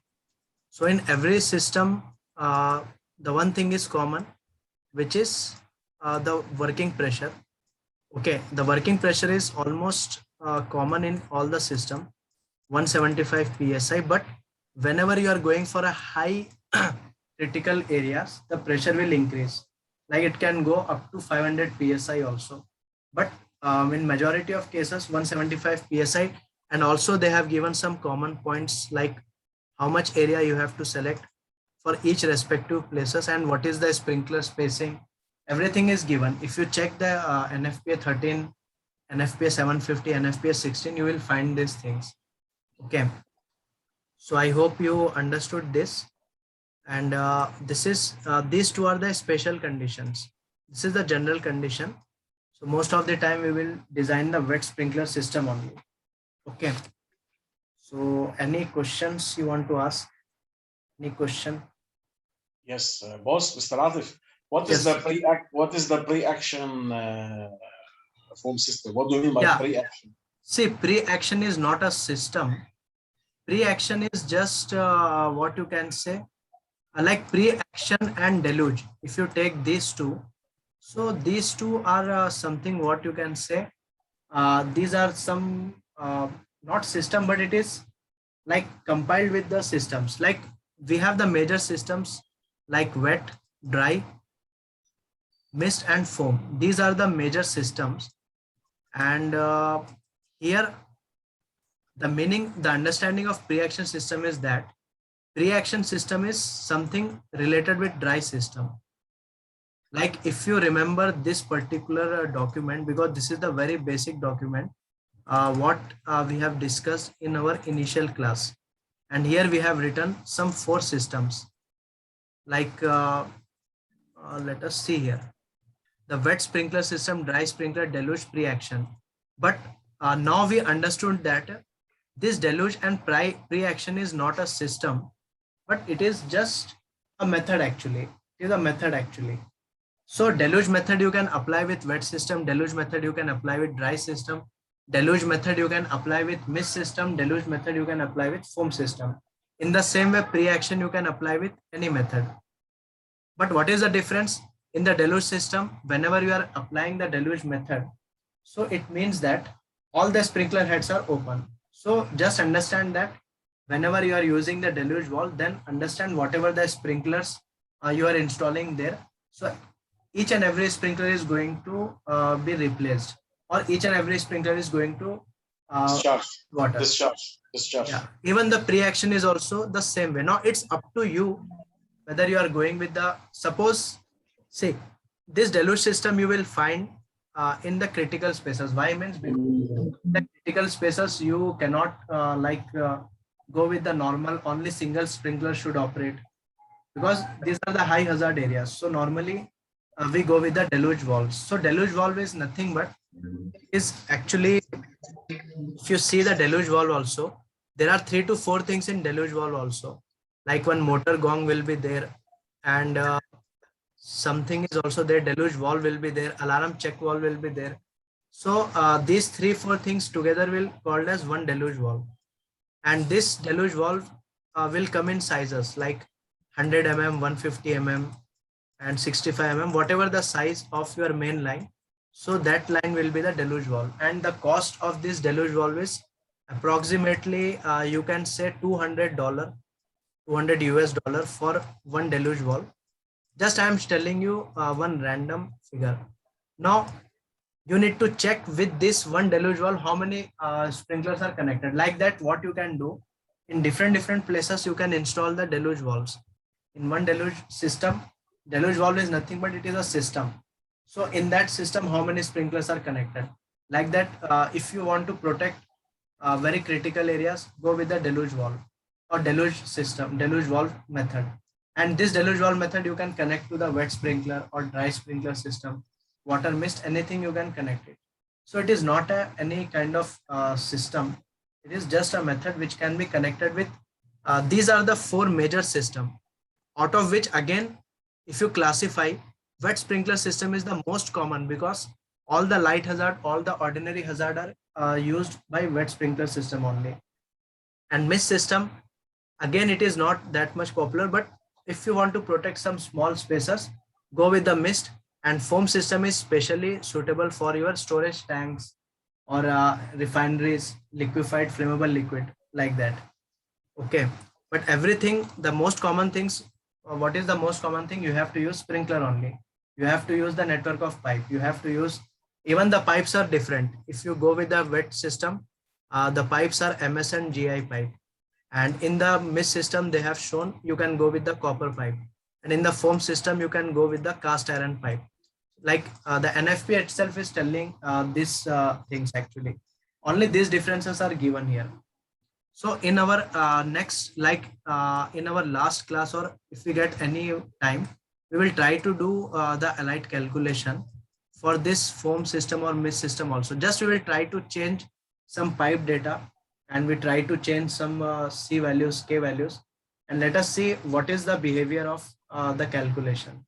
So in every system, the one thing is common, which is the working pressure. Okay, the working pressure is almost common in all the system, 175 psi. But whenever you are going for a high critical areas, the pressure will increase. Like it can go up to 500 psi also. But in majority of cases, 175 psi. And also they have given some common points, like how much area you have to select for each respective places, and what is the sprinkler spacing. Everything is given. If you check the NFPA 13, NFPA 750, NFPA 16, you will find these things. Okay. So I hope you understood this. And these two are the special conditions. This is the general condition. So most of the time we will design the wet sprinkler system only. Okay. So any questions you want to ask? Any question? Yes, boss, Mr. Atif, Yes. what is the pre-action foam system? What do you mean by pre-action? See, pre-action is not a system. Pre-action is just what you can say, like pre-action and deluge. If you take these two, so these two are something, what you can say, these are some not system, but it is like compiled with the systems. Like we have the major systems like wet, dry, mist and foam. These are the major systems. And here the understanding of pre-action system is that pre-action system is something related with dry system. Like if you remember this particular document, because this is the very basic document, what we have discussed in our initial class. And here we have written some 4 systems. Like let us see here. The wet sprinkler system, dry sprinkler, deluge, pre-action. But now we understood that this deluge and pre-action is not a system, but it is just a method actually. It is a method actually. So deluge method you can apply with wet system, deluge method you can apply with dry system, deluge method you can apply with mist system, deluge method you can apply with foam system. In the same way, pre-action you can apply with any method. But what is the difference? In the deluge system, whenever you are applying the deluge method, so it means that all the sprinkler heads are open. So just understand that whenever you are using the deluge valve, then understand whatever the sprinklers you are installing there. So each and every sprinkler is going to be replaced, or each and every sprinkler is going to water. Discharge. Yeah. Even the pre-action is also the same way. Now it's up to you whether you are going with the, suppose, say, this deluge system you will find in the critical spaces. Why means because the critical spaces you cannot go with the normal, only single sprinkler should operate, because these are the high hazard areas. So normally we go with the deluge valves. So deluge valve is nothing but is actually, if you see the deluge valve also, there are 3 to 4 things in deluge valve also. Like one motor gong will be there, and something is also there. Deluge valve will be there. Alarm check valve will be there. So these 3 4 things together will called as one deluge valve. And this deluge valve will come in sizes like 100 mm, 150 mm, and 65 mm, whatever the size of your main line. So that line will be the deluge valve, and the cost of this deluge valve is approximately you can say $200, 200 US dollar for one deluge valve. Just I am telling you one random figure. Now you need to check with this one deluge valve how many sprinklers are connected. Like that, what you can do, in different places you can install the deluge valves. In one deluge system, deluge valve is nothing but it is a system. So in that system, how many sprinklers are connected? Like that, if you want to protect very critical areas, go with the deluge valve or deluge system, deluge valve method. And this deluge valve method you can connect to the wet sprinkler or dry sprinkler system, water mist, anything you can connect it. So it is not any kind of system. It is just a method which can be connected with. These are the 4 major system, out of which again, if you classify, wet sprinkler system is the most common, because all the light hazard, all the ordinary hazard are used by wet sprinkler system only. And mist system, again, it is not that much popular, but if you want to protect some small spaces, go with the mist. And foam system is specially suitable for your storage tanks or refineries, liquefied flammable liquid, like that. Okay, but everything, the most common things, what is the most common thing? You have to use sprinkler only. You have to use the network of pipe. You have to use, even the pipes are different. If you go with the wet system, the pipes are MS and GI pipe. And in the mist system, they have shown you can go with the copper pipe. And in the foam system, you can go with the cast iron pipe. Like the NFP itself is telling these things actually. Only these differences are given here. So in our next, in our last class, or if we get any time, we will try to do the allied calculation for this foam system or mist system also. Just we will try to change some pipe data, and we try to change some C values, K values, and let us see what is the behavior of the calculation,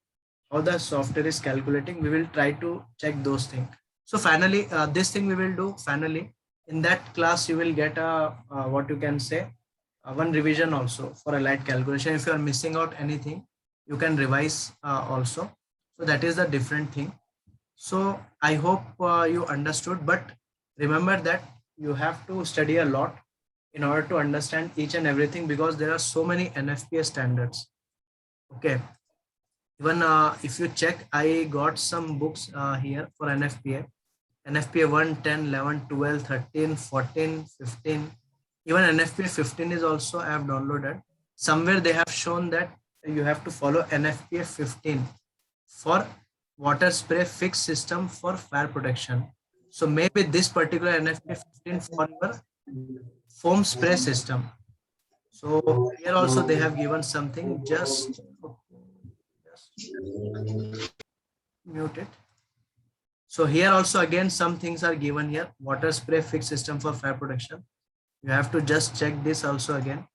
how the software is calculating. We will try to check those things. So finally, this thing we will do finally. In that class, you will get a what you can say, one revision also for a light calculation. If you are missing out anything, you can revise also. So that is the different thing. So I hope you understood, but remember that you have to study a lot in order to understand each and everything, because there are so many NFPA standards. Okay. Even if you check, I got some books here for NFPA. NFPA 1, 10, 11, 12, 13, 14, 15. Even NFPA 15 is also I have downloaded. Somewhere they have shown that you have to follow NFPA 15 for water spray fixed system for fire protection. So maybe this particular NFPA 15 for your foam spray system. So here also they have given something, just mute it. So here also again some things are given here. Water spray fixed system for fire protection. You have to just check this also again.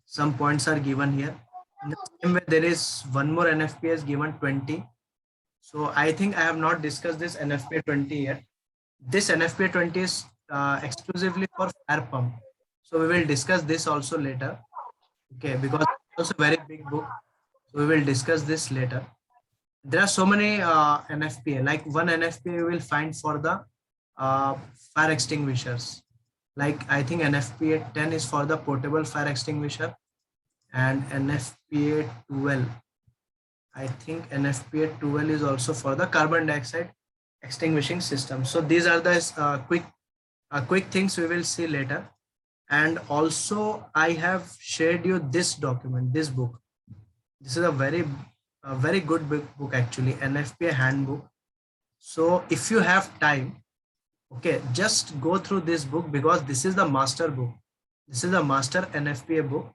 Some points are given here. In the same way, there is one more NFPA is given 20. So I think I have not discussed this NFPA 20 yet. This NFPA 20 is exclusively for fire pump. So we will discuss this also later. Okay, because it's also a very big book. So we will discuss this later. There are so many NFPA. Like one NFPA you will find for the fire extinguishers. Like I think NFPA 10 is for the portable fire extinguisher, and NFPA 12. I think NFPA 12 is also for the carbon dioxide extinguishing system. So these are the quick things we will see later. And also I have shared you this document, this book. This is a very good book actually, NFPA handbook. So if you have time, okay, just go through this book because this is the master book. This is the master NFPA book.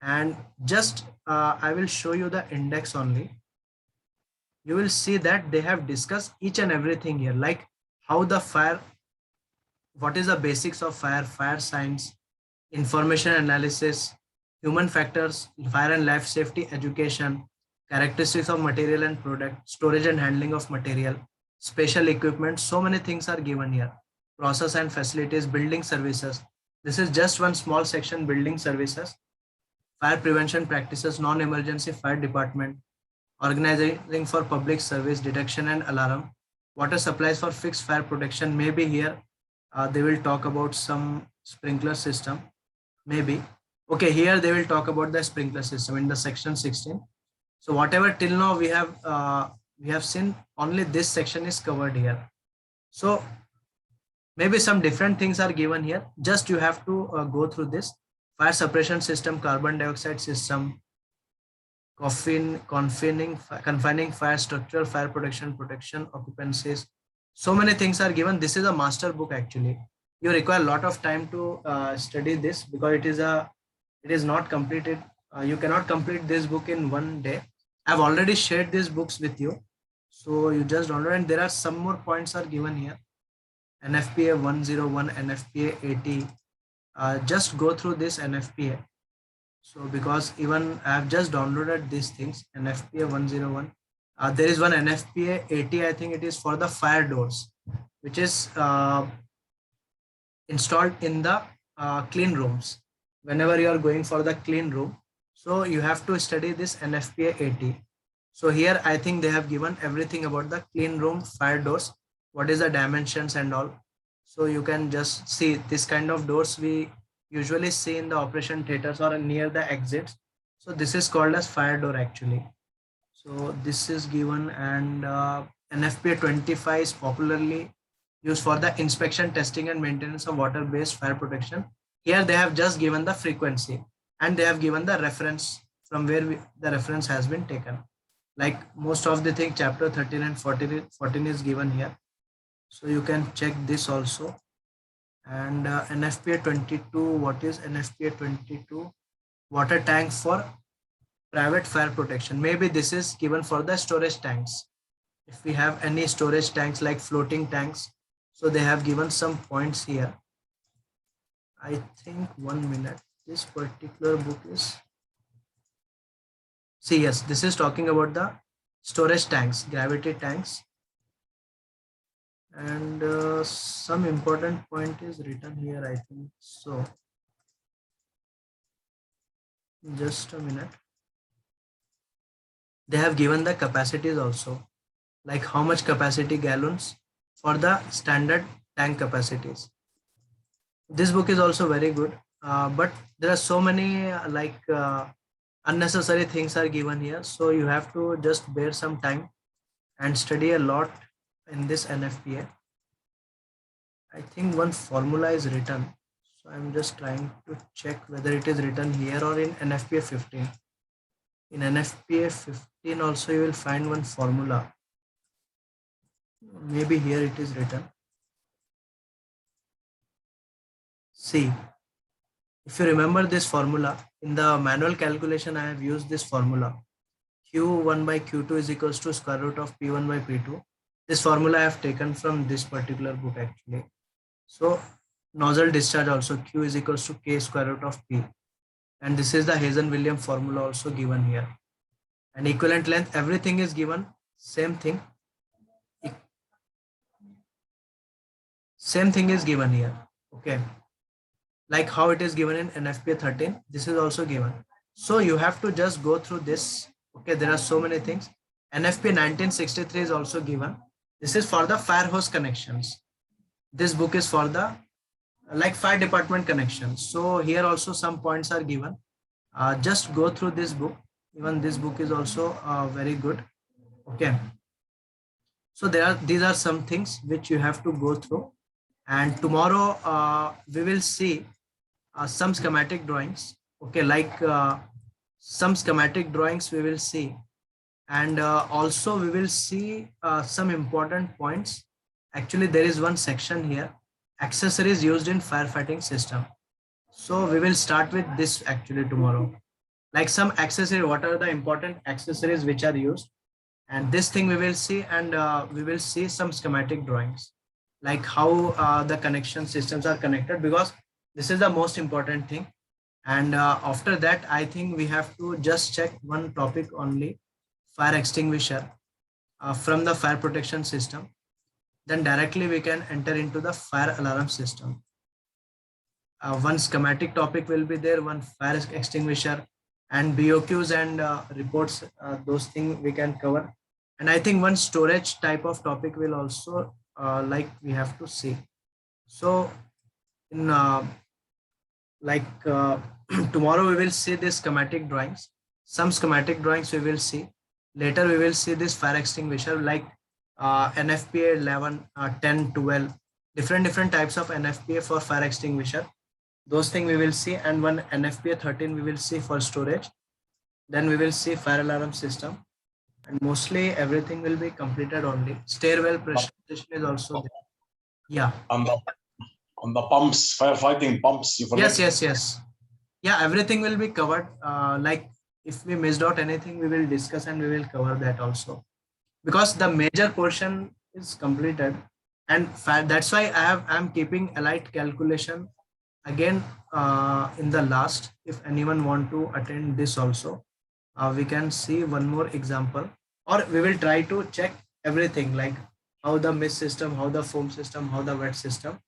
And just I will show you the index only. You will see that they have discussed each and everything here, like how the fire, what is the basics of fire, fire science, information analysis, human factors, fire and life safety education, characteristics of material and product, storage and handling of material, special equipment. So many things are given here. Process and facilities, building services. This is just one small section, building services, fire prevention practices, non-emergency fire department, organizing for public service, detection and alarm, water supplies for fixed fire protection. Maybe here they will talk about some sprinkler system, maybe. Okay, here they will talk about the sprinkler system in the section 16. So whatever till now we have seen, only this section is covered here. So maybe some different things are given here. Just you have to go through this. Fire suppression system, carbon dioxide system, confining fire, structural fire protection, occupancies. So many things are given. This is a master book actually. You require a lot of time to study this because it is not completed. You cannot complete this book in one day. I've already shared these books with you, so you just download. And there are some more points are given here. NFPA 101, NFPA 80. Just go through this NFPA. So because even I have just downloaded these things, NFPA 101. There is one NFPA 80, I think it is for the fire doors, which is installed in the clean rooms. Whenever you are going for the clean room, so you have to study this NFPA 80. So here I think they have given everything about the clean room fire doors, what is the dimensions and all. So you can just see this kind of doors we usually see in the operation theaters or near the exits. So this is called as fire door actually. So this is given. And NFPA 25 is popularly used for the inspection, testing and maintenance of water-based fire protection. Here they have just given the frequency and they have given the reference from where the reference has been taken. Like most of the thing, chapter 13 and 14 is given here. So you can check this also. And NFPA 22, what is NFPA 22? Water tank for private fire protection. Maybe this is given for the storage tanks. If we have any storage tanks like floating tanks, so they have given some points here. I think 1 minute. This particular book is, see, yes, this is talking about the storage tanks, gravity tanks. And some important point is written here, I think so. Just a minute. They have given the capacities also, like how much capacity gallons for the standard tank capacities. This book is also very good, but there are so many unnecessary things are given here. So you have to just bear some time and study a lot in this NFPA. I think one formula is written. So I'm just trying to check whether it is written here or in NFPA 15. In NFPA 15 also you will find one formula. Maybe here it is written. See, if you remember this formula, in the manual calculation I have used this formula. Q1 by Q2 is equals to square root of P1 by P2. This formula I have taken from this particular book actually. So nozzle discharge also, Q is equals to K square root of P. And this is the Hazen-Williams formula also given here. And equivalent length, everything is given, same thing. Same thing is given here, okay. Like how it is given in NFPA 13, this is also given. So you have to just go through this, okay. There are so many things. NFPA 1963 is also given. This is for the fire hose connections. This book is for the like fire department connections. So here also some points are given. Just go through this book. Even this book is also very good, okay. So these are some things which you have to go through. And tomorrow we will see some schematic drawings, okay. Like some schematic drawings we will see. And also we will see some important points. Actually, there is one section here, accessories used in firefighting system. So we will start with this actually tomorrow. Like some accessory, what are the important accessories which are used? And this thing we will see, and we will see some schematic drawings, like how the connection systems are connected, because this is the most important thing. And after that, I think we have to just check one topic only, fire extinguisher from the fire protection system. Then directly we can enter into the fire alarm system. One schematic topic will be there, one fire extinguisher, and BOQs and reports, those things we can cover. And I think one storage type of topic will also like we have to see. So in like tomorrow we will see this schematic drawings. Some schematic drawings we will see. Later we will see this fire extinguisher, like NFPA 11, 10, 12, different types of NFPA for fire extinguisher. Those things we will see, and one NFPA 13 we will see for storage. Then we will see fire alarm system, and mostly everything will be completed only. Stairwell pressurization is also there. Yeah. On the pumps, firefighting pumps, you forget. Yes. Yeah, everything will be covered. Like if we missed out anything, we will discuss and we will cover that also, because the major portion is completed. And that's why I'm keeping allied calculation again in the last. If anyone want to attend this also, we can see one more example, or we will try to check everything, like how the mist system, how the foam system, how the wet system.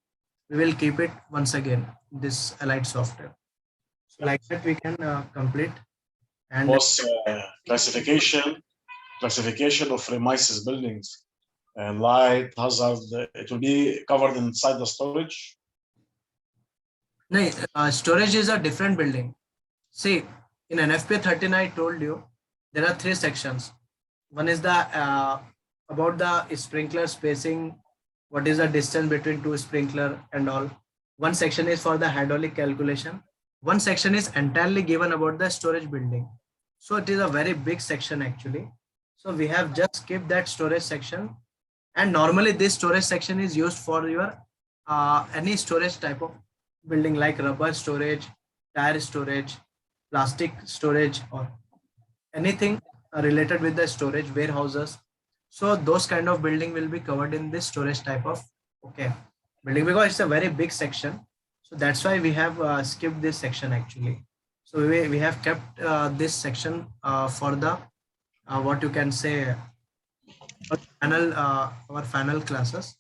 We will keep it once again, this allied software. So like that we can complete. And Boss, classification of premises buildings and light hazard, it will be covered inside the storage. no, storage is a different building. See, in NFP 13, I told you there are three sections. One is the about the sprinkler spacing, what is the distance between two sprinkler and all. One section is for the hydraulic calculation. One section is entirely given about the storage building. So it is a very big section actually. So we have just skipped that storage section. And normally this storage section is used for your any storage type of building, like rubber storage, tire storage, plastic storage, or anything related with the storage warehouses. So those kind of building will be covered in this storage type of building, because it's a very big section. So that's why we have skipped this section actually. So we have kept this section for the what you can say our final classes.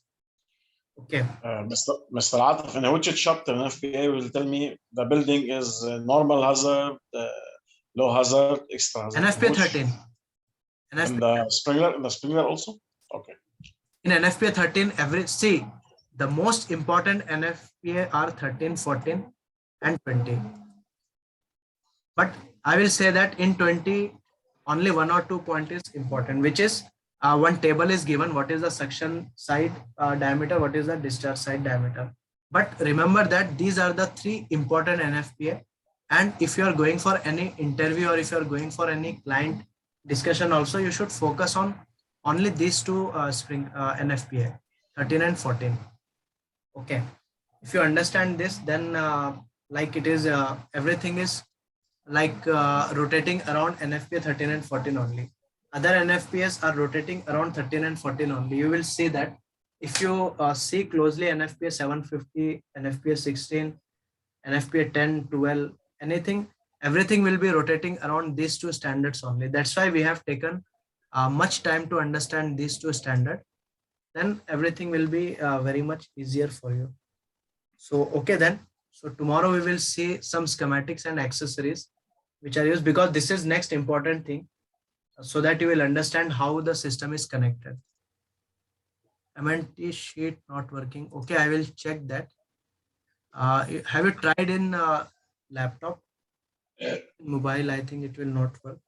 Okay. Mr. Atif, in which chapter in FPA will tell me the building is normal hazard, low hazard, extra hazard? NFPA 13. And the sprinkler also? Okay. In NFPA 13, the most important NFPA are 13, 14, and 20. But I will say that in 20, only one or two point is important, which is one table is given, what is the suction side diameter, what is the discharge side diameter. But remember that these are the three important NFPA. And if you are going for any interview, or if you are going for any client discussion also, you should focus on only these two NFPA, 13 and 14. Okay. If you understand this, then like it is, everything is like rotating around NFPA 13 and 14 only. Other NFPAs are rotating around 13 and 14 only. You will see that if you see closely, NFPA 750, NFPA 16, NFPA 10, 12, anything, everything will be rotating around these two standards only. That's why we have taken much time to understand these two standards. Then everything will be very much easier for you. So, okay then. So tomorrow we will see some schematics and accessories which are used, because this is next important thing, so that you will understand how the system is connected. MNT sheet not working. Okay, I will check that. Have you tried in laptop? Mobile, I think it will not work.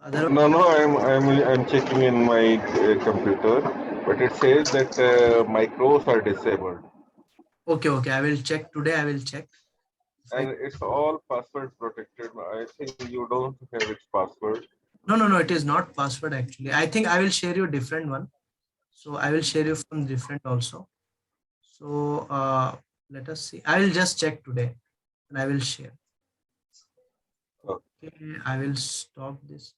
I'm checking in my computer, but it says that micros are disabled. Okay, I will check today. I will check. And it's all password protected. I think you don't have its password. No, it is not password actually. I think I will share you different one. So I will share you from different also. So let us see. I will just check today and I will share. Okay. Okay, I will stop this.